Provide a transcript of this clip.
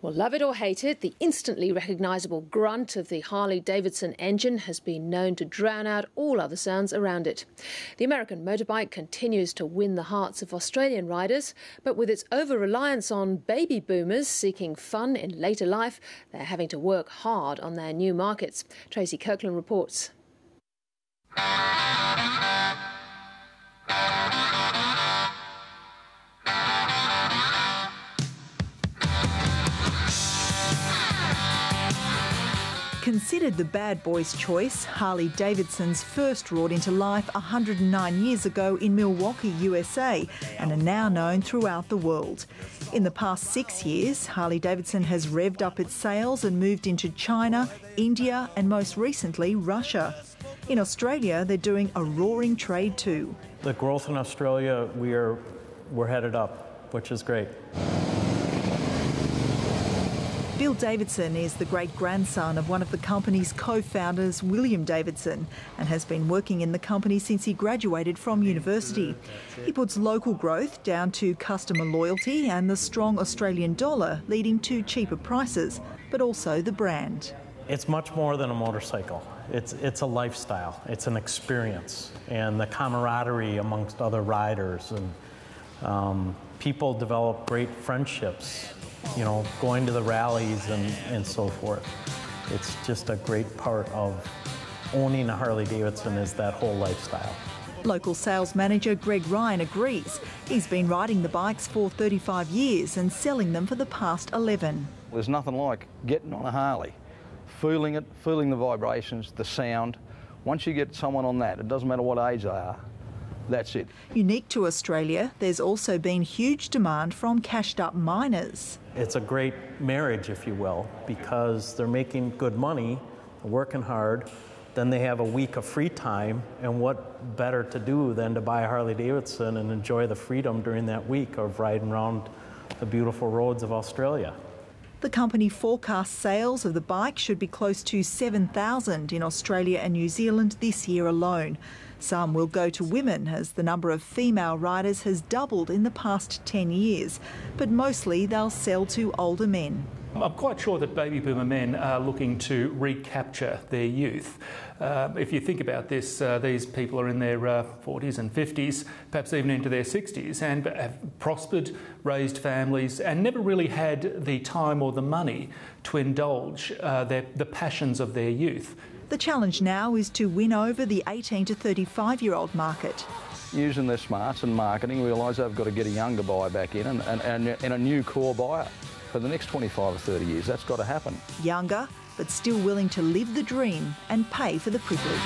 Well, love it or hate it, the instantly recognisable grunt of the Harley-Davidson engine has been known to drown out all other sounds around it. The American motorbike continues to win the hearts of Australian riders, but with its over-reliance on baby boomers seeking fun in later life, they're having to work hard on their new markets. Tracy Kirkland reports. Considered the bad boy's choice, Harley-Davidson's first roared into life 109 years ago in Milwaukee, USA, and are now known throughout the world. In the past 6 years, Harley-Davidson has revved up its sales and moved into China, India and most recently Russia. In Australia, they're doing a roaring trade too. The growth in Australia, we're headed up, which is great. Bill Davidson is the great-grandson of one of the company's co-founders, William Davidson, and has been working in the company since he graduated from university. He puts local growth down to customer loyalty and the strong Australian dollar, leading to cheaper prices, but also the brand. It's much more than a motorcycle. It's a lifestyle. It's an experience, and the camaraderie amongst other riders, and people develop great friendships. You know, going to the rallies and so forth. It's just a great part of owning a Harley-Davidson is that whole lifestyle. Local sales manager Greg Ryan agrees. He's been riding the bikes for 35 years and selling them for the past 11. There's nothing like getting on a Harley, feeling it, feeling the vibrations, the sound. Once you get someone on that, it doesn't matter what age they are, that's it. Unique to Australia, there's also been huge demand from cashed-up miners. It's a great marriage, if you will, because they're making good money, working hard, then they have a week of free time, and what better to do than to buy a Harley-Davidson and enjoy the freedom during that week of riding around the beautiful roads of Australia. The company forecasts sales of the bike should be close to 7,000 in Australia and New Zealand this year alone. Some will go to women, as the number of female riders has doubled in the past 10 years, but mostly they'll sell to older men. I'm quite sure that baby boomer men are looking to recapture their youth. If you think about this, these people are in their 40s and 50s, perhaps even into their 60s, and have prospered, raised families, and never really had the time or the money to indulge the passions of their youth. The challenge now is to win over the 18 to 35-year-old market. Using their smarts and marketing, realise they've got to get a younger buyer back in and a new core buyer. For the next 25 or 30 years, that's got to happen. Younger, but still willing to live the dream and pay for the privilege.